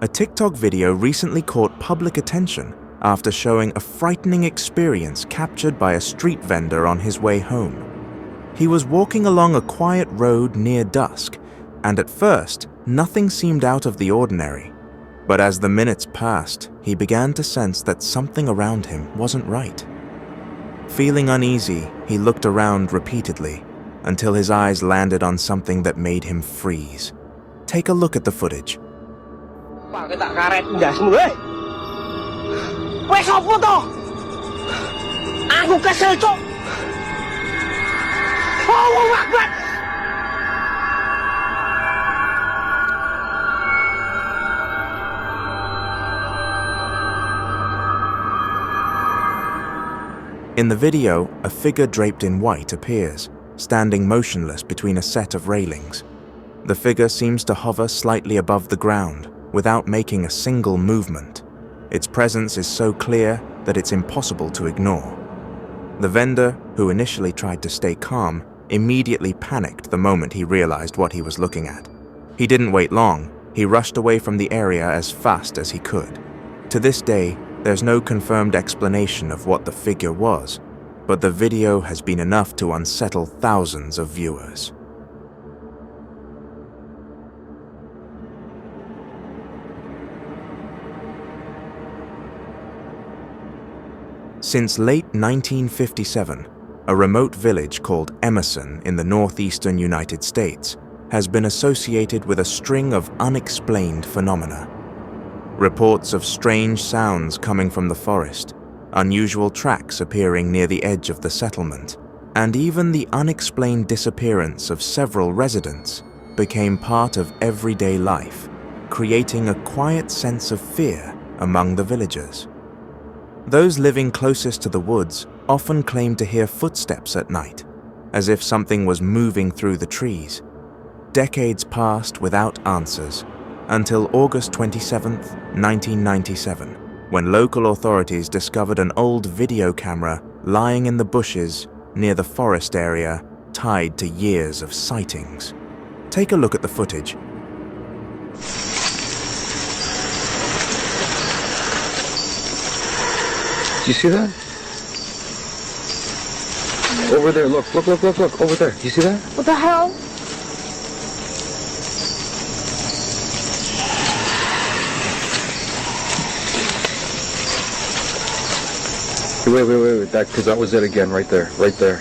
A TikTok video recently caught public attention after showing a frightening experience captured by a street vendor on his way home. He was walking along a quiet road near dusk, and at first, nothing seemed out of the ordinary. But as the minutes passed, he began to sense that something around him wasn't right. Feeling uneasy, he looked around repeatedly until his eyes landed on something that made him freeze. Take a look at the footage. In the video, a figure draped in white appears, standing motionless between a set of railings. The figure seems to hover slightly above the ground, without making a single movement. Its presence is so clear that it's impossible to ignore. The vendor, who initially tried to stay calm, immediately panicked the moment he realized what he was looking at. He didn't wait long. He rushed away from the area as fast as he could. To this day, there's no confirmed explanation of what the figure was, but the video has been enough to unsettle thousands of viewers. Since late 1957, a remote village called Emerson in the northeastern United States has been associated with a string of unexplained phenomena. Reports of strange sounds coming from the forest, unusual tracks appearing near the edge of the settlement, and even the unexplained disappearance of several residents became part of everyday life, creating a quiet sense of fear among the villagers. Those living closest to the woods often claim to hear footsteps at night, as if something was moving through the trees. Decades passed without answers, until August 27, 1997, when local authorities discovered an old video camera lying in the bushes near the forest area tied to years of sightings. Take a look at the footage. Do you see that? Over there, look, over there. Do you see that? What the hell? Wait, because that was it again, right there. Wait. I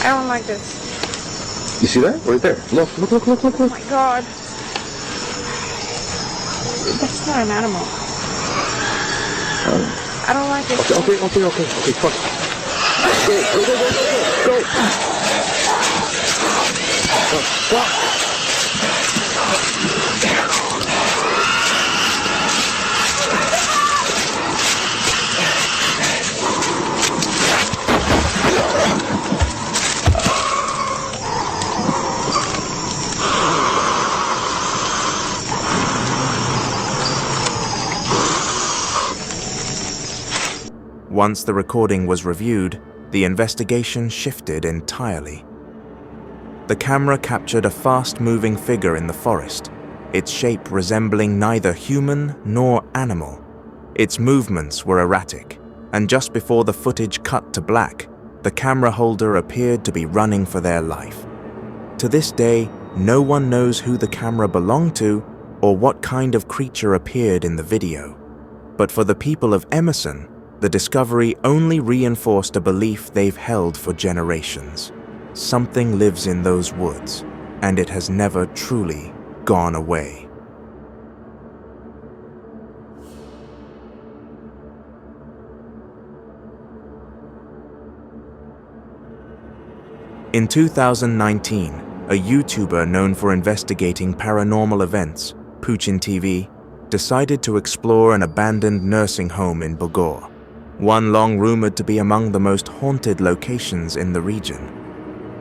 don't like this. You see that? Right there. Look. Oh my god. That's not an animal. I don't like it. Okay, fuck. Go. Fuck. Once the recording was reviewed, the investigation shifted entirely. The camera captured a fast-moving figure in the forest, its shape resembling neither human nor animal. Its movements were erratic, and just before the footage cut to black, the camera holder appeared to be running for their life. To this day, no one knows who the camera belonged to or what kind of creature appeared in the video. But for the people of Emerson, the discovery only reinforced a belief they've held for generations. Something lives in those woods, and it has never truly gone away. In 2019, a YouTuber known for investigating paranormal events, Puchin TV, decided to explore an abandoned nursing home in Bogor, one long rumored to be among the most haunted locations in the region.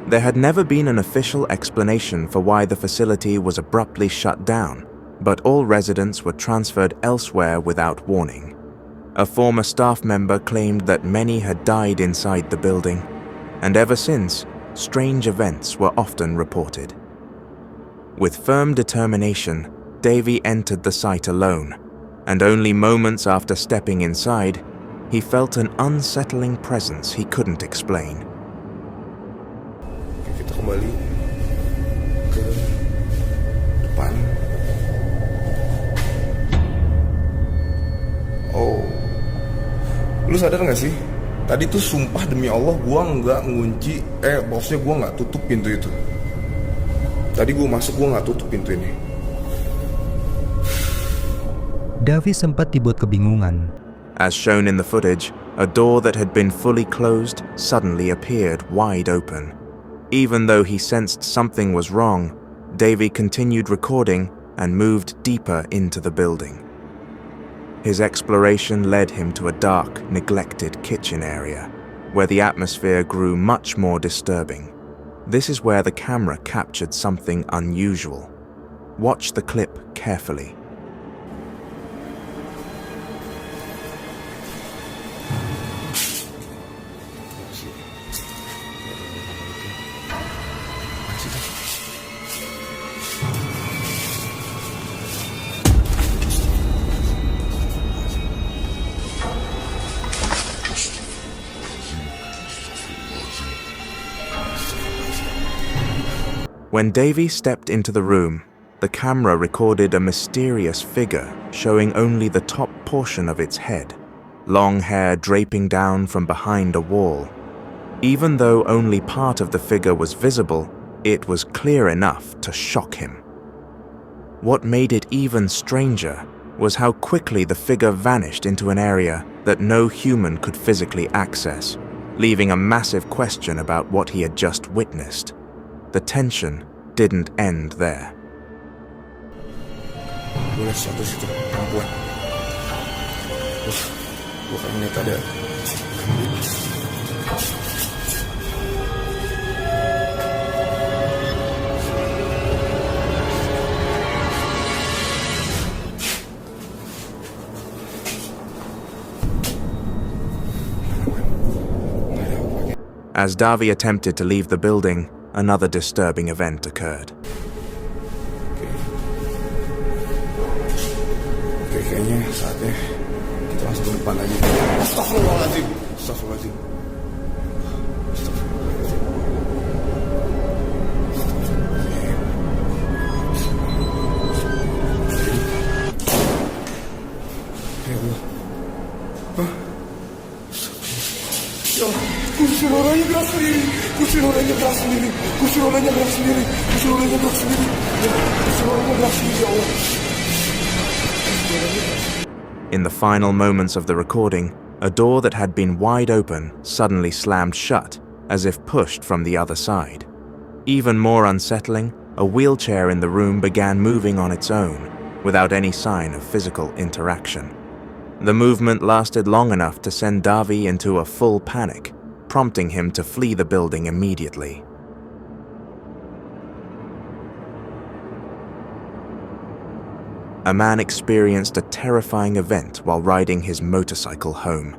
There had never been an official explanation for why the facility was abruptly shut down, but all residents were transferred elsewhere without warning. A former staff member claimed that many had died inside the building, and ever since, strange events were often reported. With firm determination, Davy entered the site alone, and only moments after stepping inside, he felt an unsettling presence he couldn't explain. Kita kembali ke depan. Oh, lu sadar gak sih? Tadi tuh sumpah demi Allah gua nggak ngunci, maksudnya gua nggak tutup pintu itu. Tadi gua masuk, gua nggak tutup pintu ini. Davy sempat dibuat kebingungan. As shown in the footage, a door that had been fully closed suddenly appeared wide open. Even though he sensed something was wrong, Davy continued recording and moved deeper into the building. His exploration led him to a dark, neglected kitchen area, where the atmosphere grew much more disturbing. This is where the camera captured something unusual. Watch the clip carefully. When Davy stepped into the room, the camera recorded a mysterious figure showing only the top portion of its head, long hair draping down from behind a wall. Even though only part of the figure was visible, it was clear enough to shock him. What made it even stranger was how quickly the figure vanished into an area that no human could physically access, leaving a massive question about what he had just witnessed. The tension didn't end there. Boleh satu situ, perempuan. Gua kan lihat ada. As Davy attempted to leave the building, another disturbing event occurred. Oke, kayaknya saatnya kita langsung ke depan lagi. Astagfirullahaladzim. Astagfirullahaladzim. Ya Allah. Hah? Ya Allah, kursi rodanya gerak sendiri. Kursi rodanya gerak sendiri. Kursi rodanya gerak sendiri. Kursi rodanya gerak sendiri. Kursi rodanya gerak sendiri, ya Allah. In the final moments of the recording, a door that had been wide open suddenly slammed shut, as if pushed from the other side. Even more unsettling, a wheelchair in the room began moving on its own, without any sign of physical interaction. The movement lasted long enough to send Davy into a full panic, prompting him to flee the building immediately. A man experienced a terrifying event while riding his motorcycle home.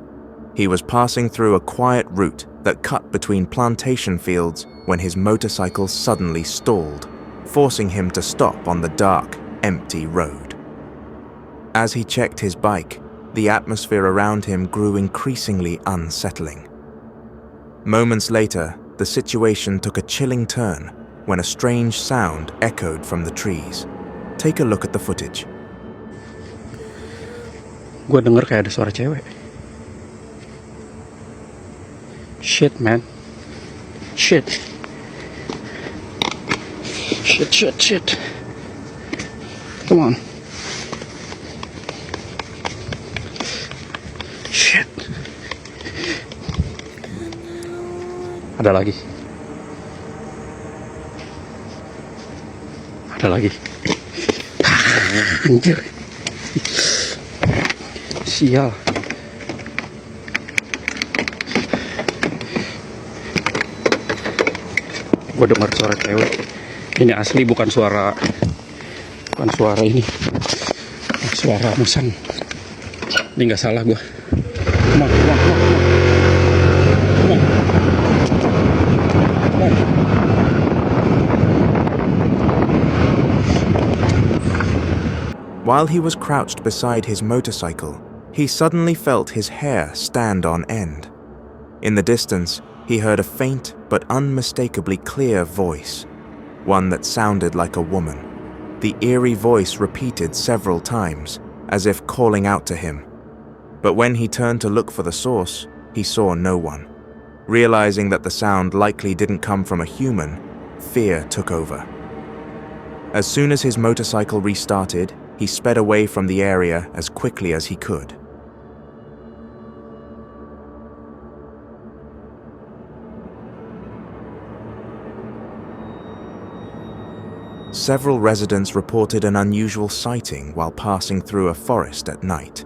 He was passing through a quiet route that cut between plantation fields when his motorcycle suddenly stalled, forcing him to stop on the dark, empty road. As he checked his bike, the atmosphere around him grew increasingly unsettling. Moments later, the situation took a chilling turn when a strange sound echoed from the trees. Take a look at the footage. Gue denger kayak ada suara cewek. Shit, man. Shit. Shit. Come on. Shit. Ada lagi. Anjir. Sial. Gue dengar suara cewek. Ini asli bukan suara ini. Suara Emerson. Ini nggak salah gue. Come on. while he was crouched beside his motorcycle, he suddenly felt his hair stand on end. In the distance, he heard a faint but unmistakably clear voice, one that sounded like a woman. The eerie voice repeated several times, as if calling out to him. But when he turned to look for the source, he saw no one. Realizing that the sound likely didn't come from a human, fear took over. As soon as his motorcycle restarted, he sped away from the area as quickly as he could. Several residents reported an unusual sighting while passing through a forest at night.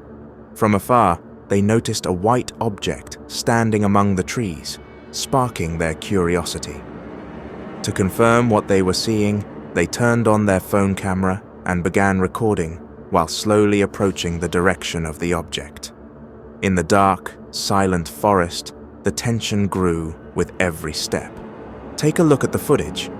From afar, they noticed a white object standing among the trees, sparking their curiosity. To confirm what they were seeing, they turned on their phone camera and began recording while slowly approaching the direction of the object. In the dark, silent forest, the tension grew with every step. Take a look at the footage.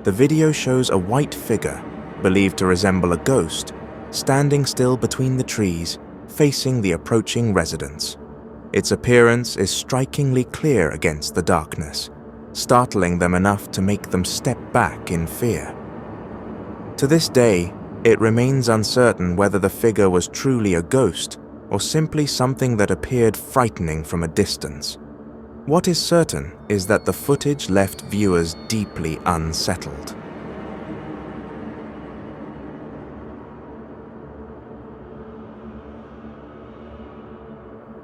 The video shows a white figure, believed to resemble a ghost, standing still between the trees, facing the approaching residents. Its appearance is strikingly clear against the darkness, startling them enough to make them step back in fear. To this day, it remains uncertain whether the figure was truly a ghost or simply something that appeared frightening from a distance. What is certain is that the footage left viewers deeply unsettled.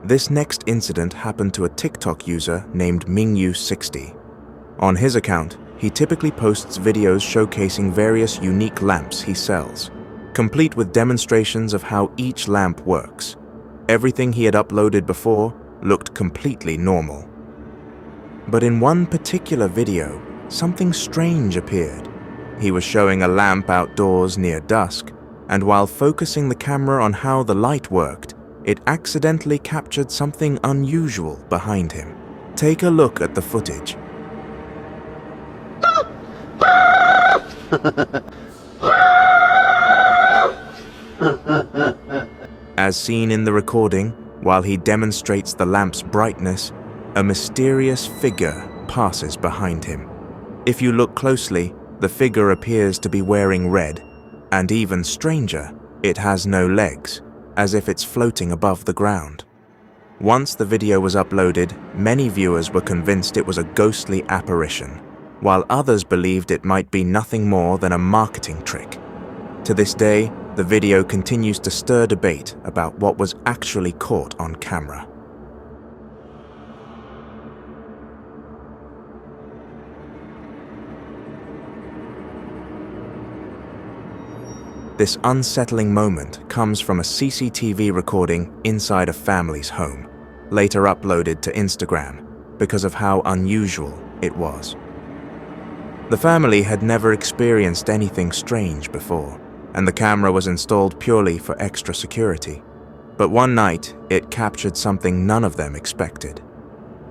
This next incident happened to a TikTok user named Mingyu60. On his account, he typically posts videos showcasing various unique lamps he sells, complete with demonstrations of how each lamp works. Everything he had uploaded before looked completely normal. But in one particular video, something strange appeared. He was showing a lamp outdoors near dusk, and while focusing the camera on how the light worked, it accidentally captured something unusual behind him. Take a look at the footage. As seen in the recording, while he demonstrates the lamp's brightness, a mysterious figure passes behind him. If you look closely, the figure appears to be wearing red, and even stranger, it has no legs, as if it's floating above the ground. Once the video was uploaded, many viewers were convinced it was a ghostly apparition, while others believed it might be nothing more than a marketing trick. To this day, the video continues to stir debate about what was actually caught on camera. This unsettling moment comes from a CCTV recording inside a family's home, later uploaded to Instagram because of how unusual it was. The family had never experienced anything strange before, and the camera was installed purely for extra security. But one night, it captured something none of them expected.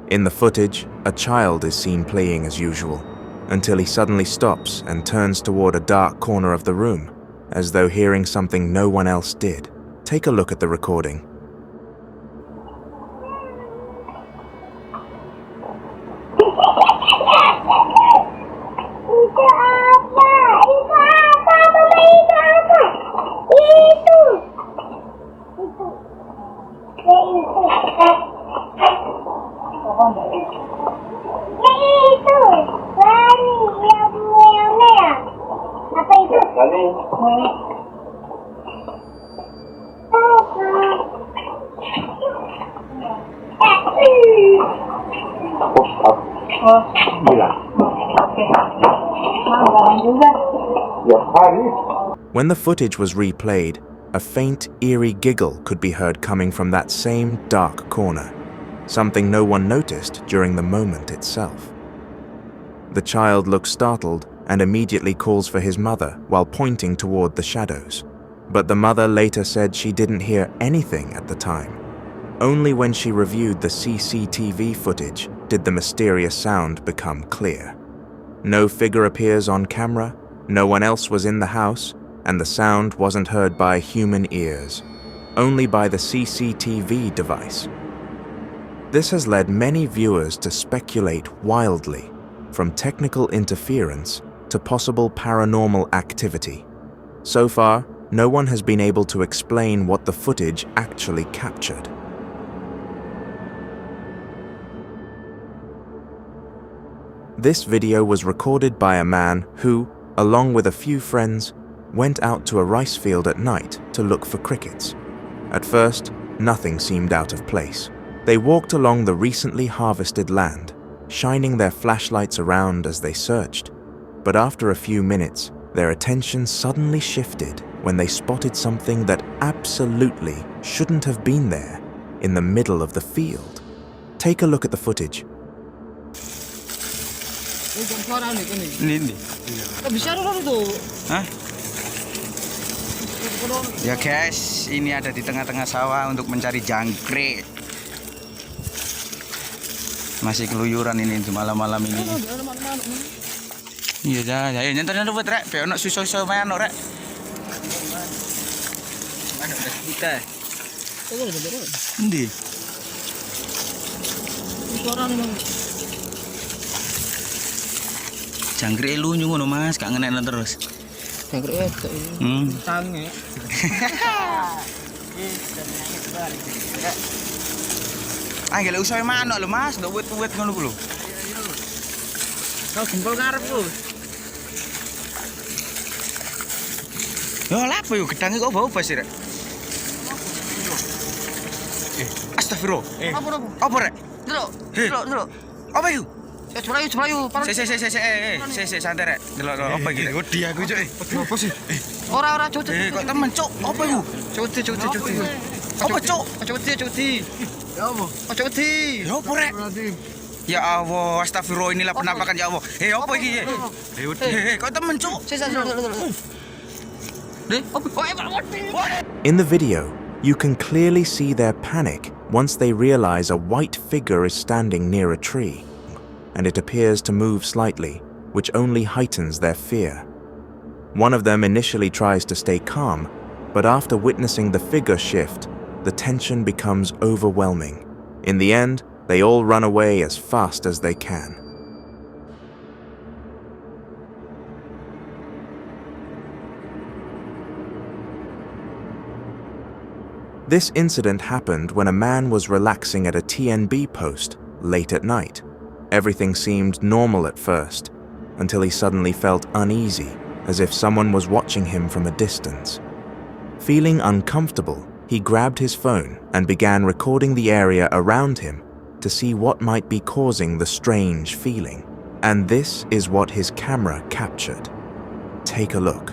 In the footage, a child is seen playing as usual, until he suddenly stops and turns toward a dark corner of the room, as though hearing something no one else did. Take a look at the recording. When the footage was replayed, a faint, eerie giggle could be heard coming from that same dark corner. something no one noticed during the moment itself. The child looks startled and immediately calls for his mother while pointing toward the shadows. But the mother later said she didn't hear anything at the time. Only when she reviewed the CCTV footage did the mysterious sound become clear. No figure appears on camera, no one else was in the house, and the sound wasn't heard by human ears, only by the CCTV device. This has led many viewers to speculate wildly, from technical interference to possible paranormal activity. So far, no one has been able to explain what the footage actually captured. This video was recorded by a man who, along with a few friends, went out to a rice field at night to look for crickets. At first, nothing seemed out of place. They walked along the recently harvested land, shining their flashlights around as they searched. But after a few minutes, their attention suddenly shifted when they spotted something that absolutely shouldn't have been there in the middle of the field. Take a look at the footage. Hah? Ya guys, ini ada di tengah-tengah sawah untuk mencari jangkrik. Masih keluyuran ini untuk malam-malam ini. Iya dah, ya nyantar buat rek, pe ono susu-susu main rek. Mana dah kita? Endi? Jangkrik lunyu ngono Mas, gak ngenek terus. Jangkrik itu. Tange. Ah, gak usah manuk lho Mas, ndak wet-wet ngono ku lho. Kau gempol ngarep lho. Yo lapo yo gedange kok bau bas rek. Astagfirullah. Apa rek? Delok. Apa iku? Curayu. Se santai rek. Delok apa iki? Wedi aku cuk. Apa sih? Ora cuti. Kok temen cuk. Apa iku? Cuti. Apa cuk? Cuti. Ya apa? Cuti. Ya apa rek? Ya Allah, astagfirullah, inilah penampakan ya Allah. Apa iki? Kok temen cuk? In the video, you can clearly see their panic once they realize a white figure is standing near a tree, and it appears to move slightly, which only heightens their fear. One of them initially tries to stay calm, but after witnessing the figure shift, the tension becomes overwhelming. In the end, they all run away as fast as they can. This incident happened when a man was relaxing at a TNB post late at night. Everything seemed normal at first, until he suddenly felt uneasy, as if someone was watching him from a distance. Feeling uncomfortable, he grabbed his phone and began recording the area around him to see what might be causing the strange feeling. And this is what his camera captured. Take a look.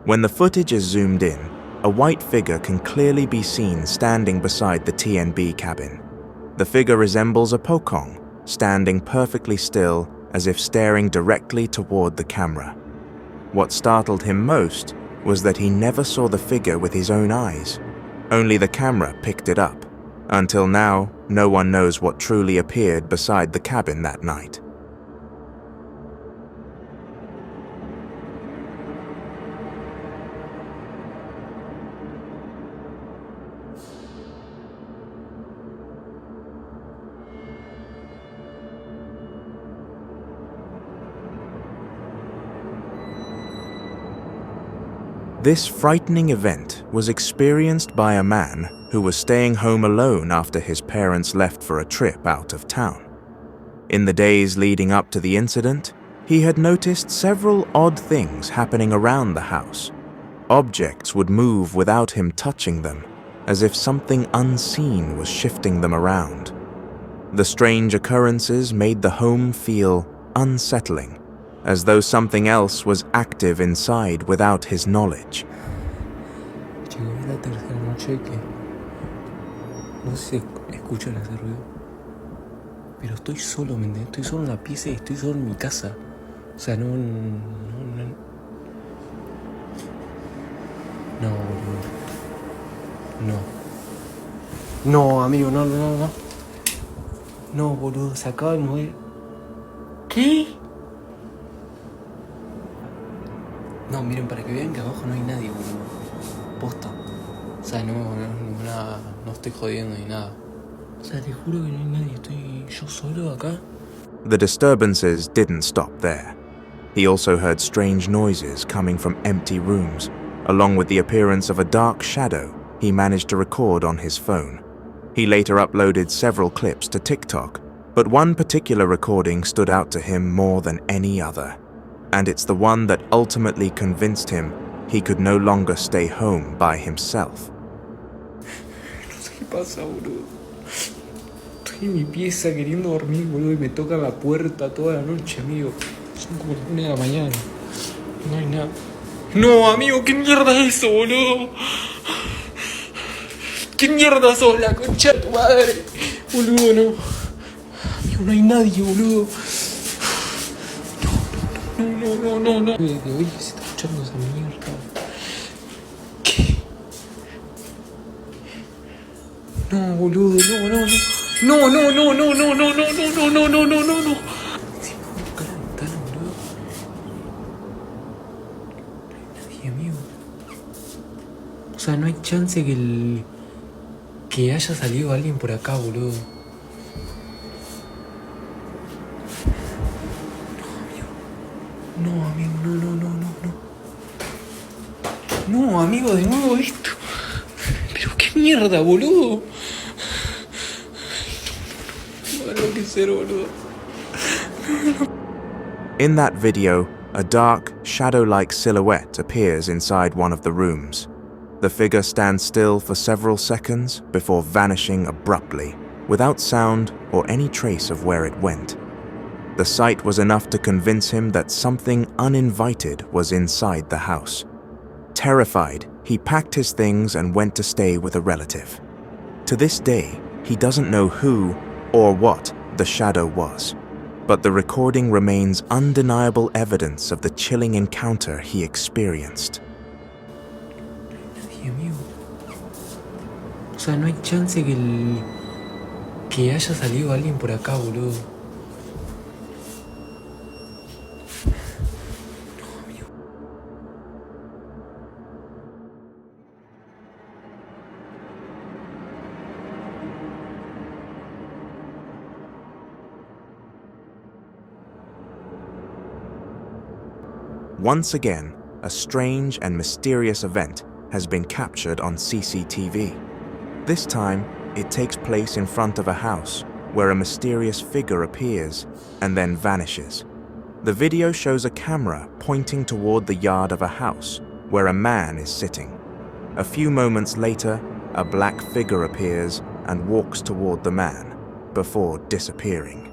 When the footage is zoomed in, a white figure can clearly be seen standing beside the TNB cabin. The figure resembles a pokong, standing perfectly still as if staring directly toward the camera. What startled him most was that he never saw the figure with his own eyes. Only the camera picked it up. Until now, no one knows what truly appeared beside the cabin that night. This frightening event was experienced by a man who was staying home alone after his parents left for a trip out of town. In the days leading up to the incident, He had noticed several odd things happening around the house. Objects would move without him touching them, as if something unseen was shifting them around. The strange occurrences made the home feel unsettling, as though something else was active inside without his knowledge. Llegó la tercera noche que no sé si escuchan ese ruido, pero estoy solo, ¿me entiendes? Estoy solo en la pieza y estoy solo en mi casa. O sea, no, boludo. No, amigo, no. No, boludo, se acaba de mover. ¿Qué? No, miren, para que vean que abajo no hay nadie, boludo. Posta. O sea, no estoy jodiendo ni nada. O sea, te juro que no hay nadie, estoy yo solo acá. The disturbances didn't stop there. He also heard strange noises coming from empty rooms, along with the appearance of a dark shadow he managed to record on his phone. He later uploaded several clips to TikTok, but one particular recording stood out to him more than any other. And it's the one that ultimately convinced him he could no longer stay home by himself. No sé qué pasa, boludo. Estoy en mi pieza queriendo dormir, boludo, y me toca la puerta toda la noche, amigo. Son como las 1 de la mañana. No hay nada. No, amigo, ¿qué mierda es eso, boludo? ¿Qué mierda sos, la concha de tu madre? Boludo, no. Amigo, no hay nadie, boludo. No. De hoy se está escuchando esa mierda. ¿Qué? No, boludo, no. No. Sí, me buscar la ventana, boludo. No hay nadie, amigo. O sea, no hay chance que haya salido alguien por acá, boludo. No, amigo, no. No, amigo, de nuevo esto. Pero qué mierda, boludo. No va a enloquecer, boludo. In that video, a dark, shadow-like silhouette appears inside one of the rooms. The figure stands still for several seconds before vanishing abruptly, without sound or any trace of where it went. The sight was enough to convince him that something uninvited was inside the house. Terrified, he packed his things and went to stay with a relative. To this day, he doesn't know who or what the shadow was, but the recording remains undeniable evidence of the chilling encounter he experienced. Nadie, amigo. O sea, no hay chance que haya salido alguien por acá, boludo. Once again, a strange and mysterious event has been captured on CCTV. This time, it takes place in front of a house where a mysterious figure appears and then vanishes. The video shows a camera pointing toward the yard of a house where a man is sitting. A few moments later, a black figure appears and walks toward the man before disappearing.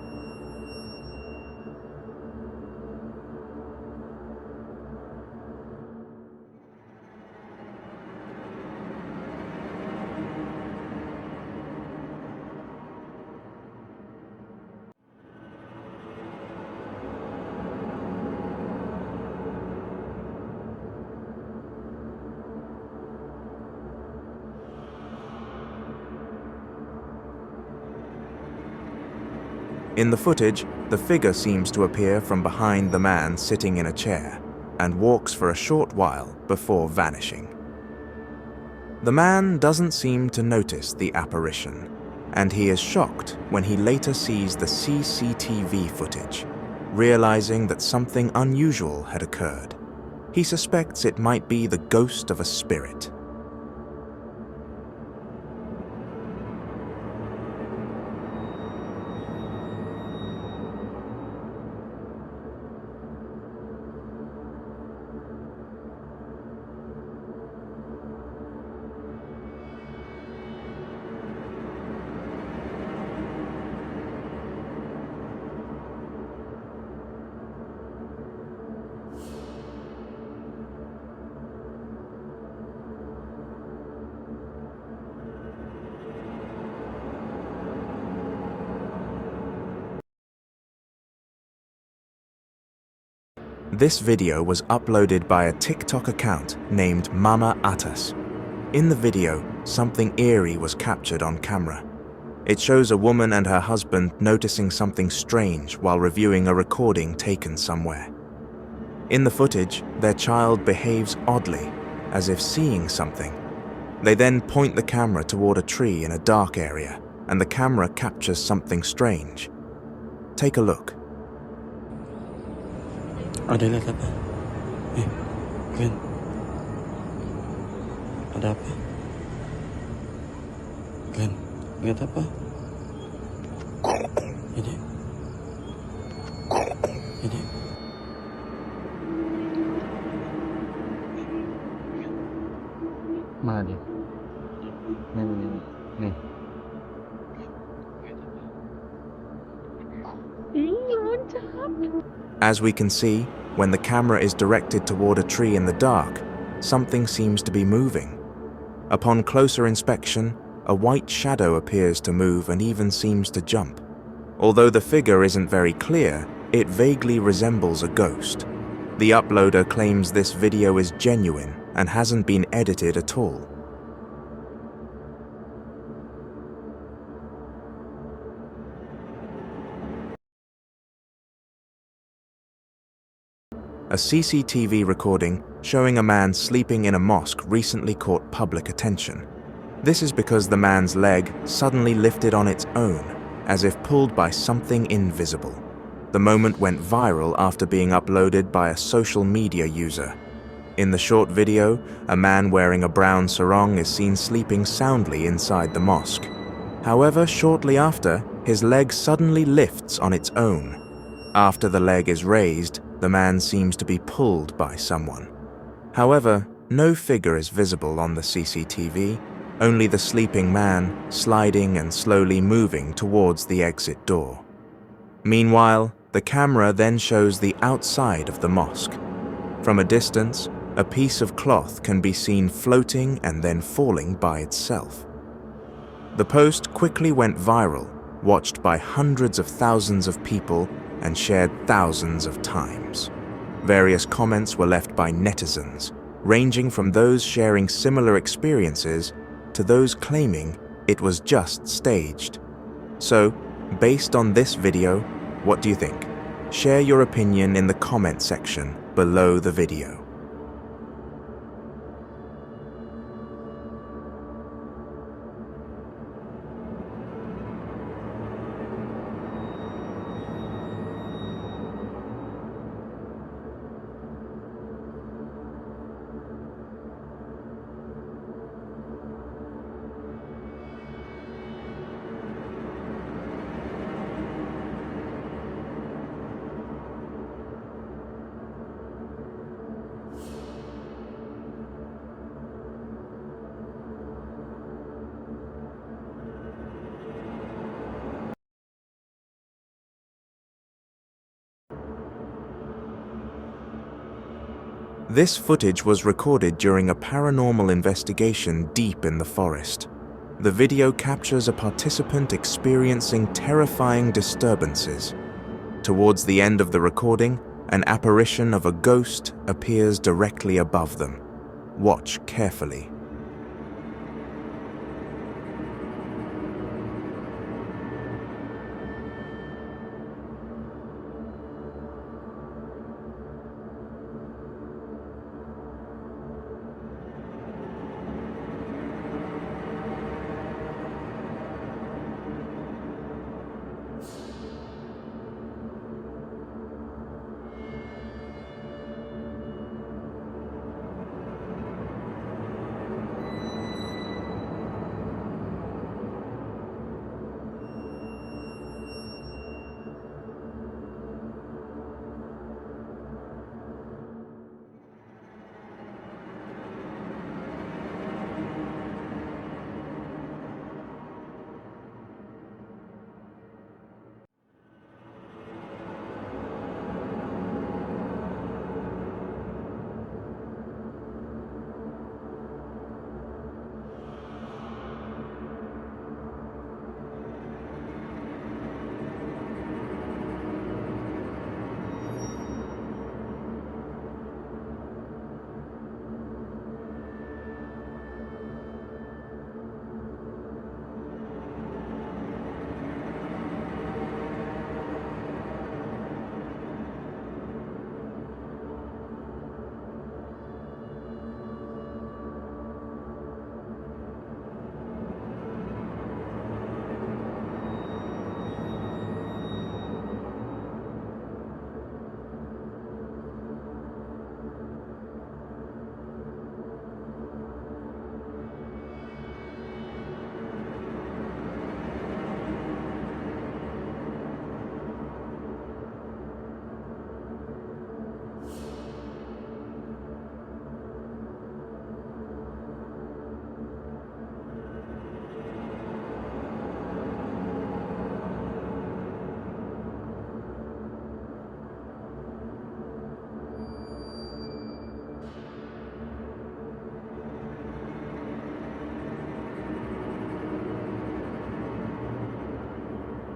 In the footage, the figure seems to appear from behind the man sitting in a chair and walks for a short while before vanishing. The man doesn't seem to notice the apparition, and he is shocked when he later sees the CCTV footage, realizing that something unusual had occurred. He suspects it might be the ghost of a spirit. This video was uploaded by a TikTok account named Mama Atas. In the video, something eerie was captured on camera. It shows a woman and her husband noticing something strange while reviewing a recording taken somewhere. In the footage, their child behaves oddly, as if seeing something. They then point the camera toward a tree in a dark area, and the camera captures something strange. Take a look. Ada lihat apa? Glenn. Ada apa? Glenn, lihat apa? Ini. Ini. Mana dia? Nih. As we can see, when the camera is directed toward a tree in the dark, something seems to be moving. Upon closer inspection, a white shadow appears to move and even seems to jump. Although the figure isn't very clear, it vaguely resembles a ghost. The uploader claims this video is genuine and hasn't been edited at all. A CCTV recording showing a man sleeping in a mosque recently caught public attention. This is because the man's leg suddenly lifted on its own, as if pulled by something invisible. The moment went viral after being uploaded by a social media user. In the short video, a man wearing a brown sarong is seen sleeping soundly inside the mosque. However, shortly after, his leg suddenly lifts on its own. After the leg is raised, the man seems to be pulled by someone. However, no figure is visible on the CCTV, only the sleeping man sliding and slowly moving towards the exit door. Meanwhile, the camera then shows the outside of the mosque. From a distance, a piece of cloth can be seen floating and then falling by itself. The post quickly went viral, watched by hundreds of thousands of people and shared thousands of times. Various comments were left by netizens, ranging from those sharing similar experiences to those claiming it was just staged. So, based on this video, what do you think? Share your opinion in the comment section below the video. This footage was recorded during a paranormal investigation deep in the forest. The video captures a participant experiencing terrifying disturbances. Towards the end of the recording, an apparition of a ghost appears directly above them. Watch carefully.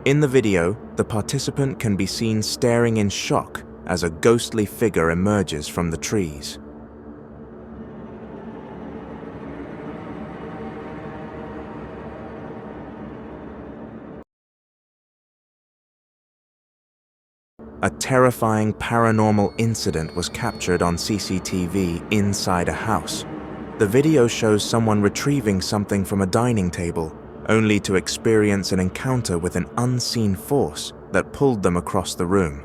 In the video, the participant can be seen staring in shock as a ghostly figure emerges from the trees. A terrifying paranormal incident was captured on CCTV inside a house. The video shows someone retrieving something from a dining table, only to experience an encounter with an unseen force that pulled them across the room.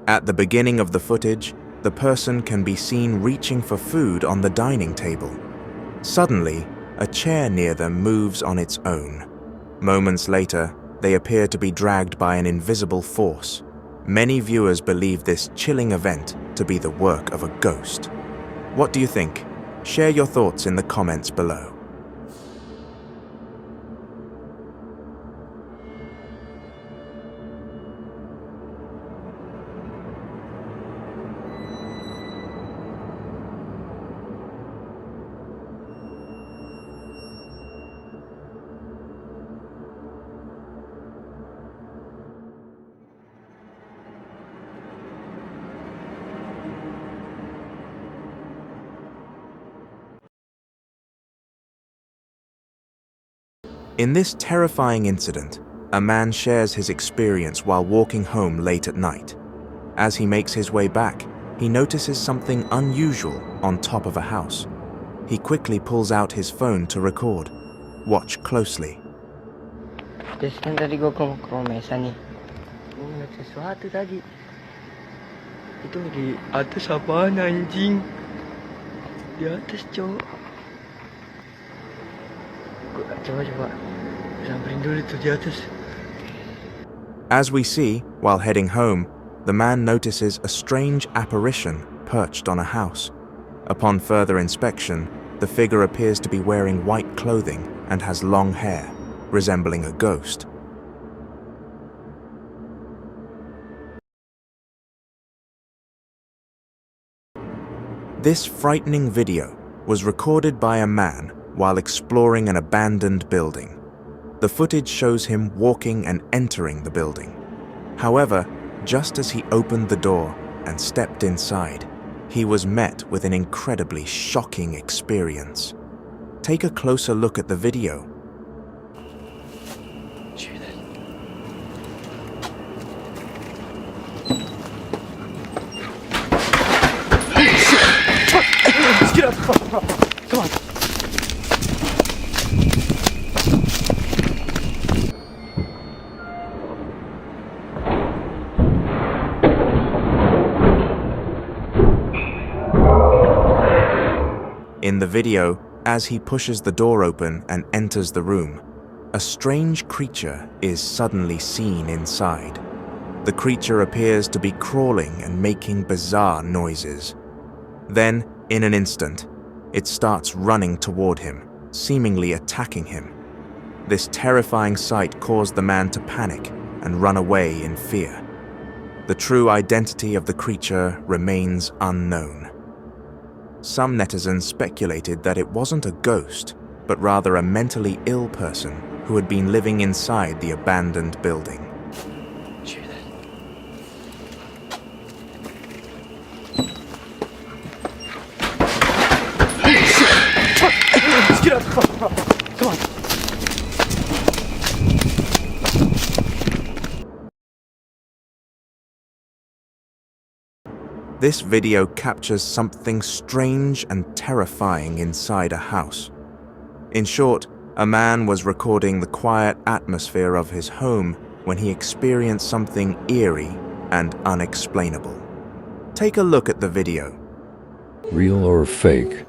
At the beginning of the footage, the person can be seen reaching for food on the dining table. Suddenly, a chair near them moves on its own. Moments later, they appear to be dragged by an invisible force. Many viewers believe this chilling event to be the work of a ghost. What do you think? Share your thoughts in the comments below. In this terrifying incident, a man shares his experience while walking home late at night. As he makes his way back, he notices something unusual on top of a house. He quickly pulls out his phone to record. Watch closely. Terus kan tadi gue ke mesa nih. Gue ngeliat sesuatu tadi. Itu di atas apaan anjing? Di atas cowok. Coba samperin dulu tuh di atas. As we see, while heading home, the man notices a strange apparition perched on a house. Upon further inspection, the figure appears to be wearing white clothing and has long hair, resembling a ghost. This frightening video was recorded by a man while exploring an abandoned building. The footage shows him walking and entering the building. However, just as he opened the door and stepped inside, he was met with an incredibly shocking experience. Take a closer look at the video. Get up! Come on! In the video, as he pushes the door open and enters the room, a strange creature is suddenly seen inside. The creature appears to be crawling and making bizarre noises. Then, in an instant, it starts running toward him, seemingly attacking him. This terrifying sight caused the man to panic and run away in fear. The true identity of the creature remains unknown. Some netizens speculated that it wasn't a ghost, but rather a mentally ill person who had been living inside the abandoned building. Get up! Come on! This video captures something strange and terrifying inside a house. In short, a man was recording the quiet atmosphere of his home when he experienced something eerie and unexplainable. Take a look at the video. Real or fake?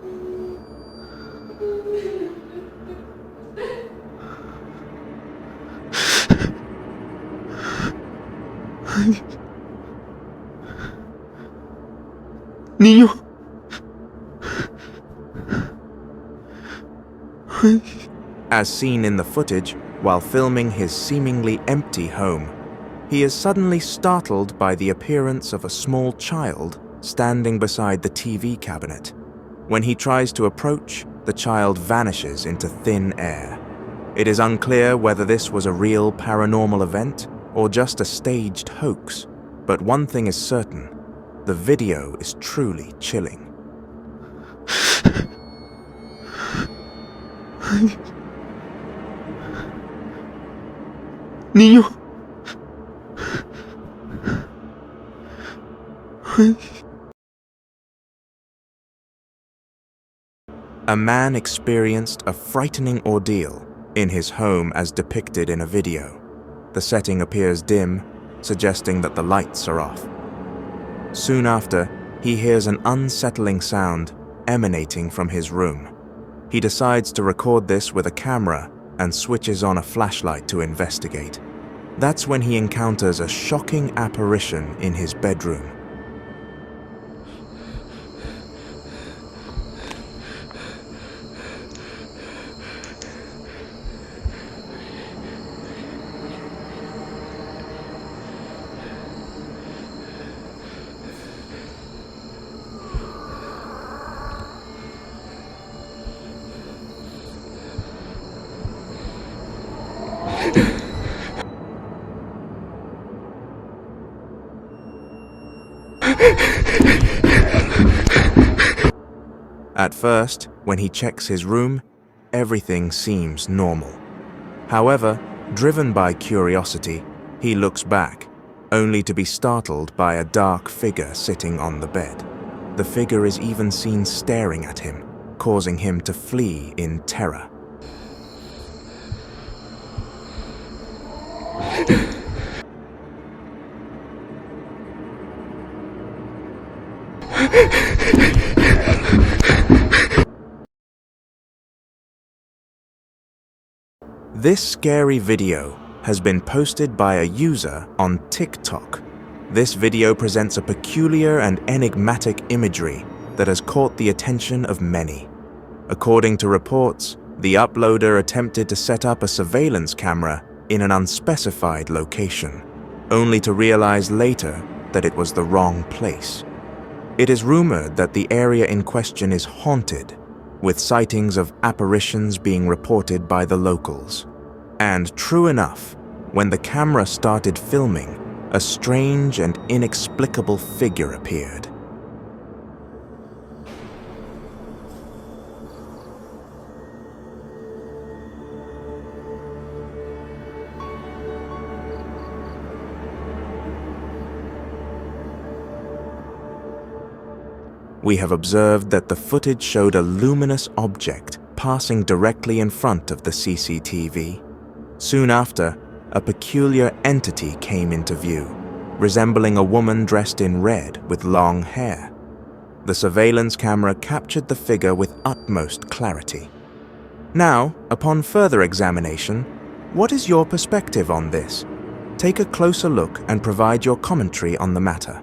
Niño. As seen in the footage, while filming his seemingly empty home, he is suddenly startled by the appearance of a small child standing beside the TV cabinet. When he tries to approach, the child vanishes into thin air. It is unclear whether this was a real paranormal event or just a staged hoax, but one thing is certain: the video is truly chilling. Niño. A man experienced a frightening ordeal in his home as depicted in a video. The setting appears dim, suggesting that the lights are off. Soon after, he hears an unsettling sound emanating from his room. He decides to record this with a camera and switches on a flashlight to investigate. That's when he encounters a shocking apparition in his bedroom. At first, when he checks his room, everything seems normal. However, driven by curiosity, he looks back, only to be startled by a dark figure sitting on the bed. The figure is even seen staring at him, causing him to flee in terror. This scary video has been posted by a user on TikTok. This video presents a peculiar and enigmatic imagery that has caught the attention of many. According to reports, the uploader attempted to set up a surveillance camera in an unspecified location, only to realize later that it was the wrong place. It is rumored that the area in question is haunted, with sightings of apparitions being reported by the locals. And true enough, when the camera started filming, a strange and inexplicable figure appeared. We have observed that the footage showed a luminous object passing directly in front of the CCTV. Soon after, a peculiar entity came into view, resembling a woman dressed in red with long hair. The surveillance camera captured the figure with utmost clarity. Now, upon further examination, what is your perspective on this? Take a closer look and provide your commentary on the matter.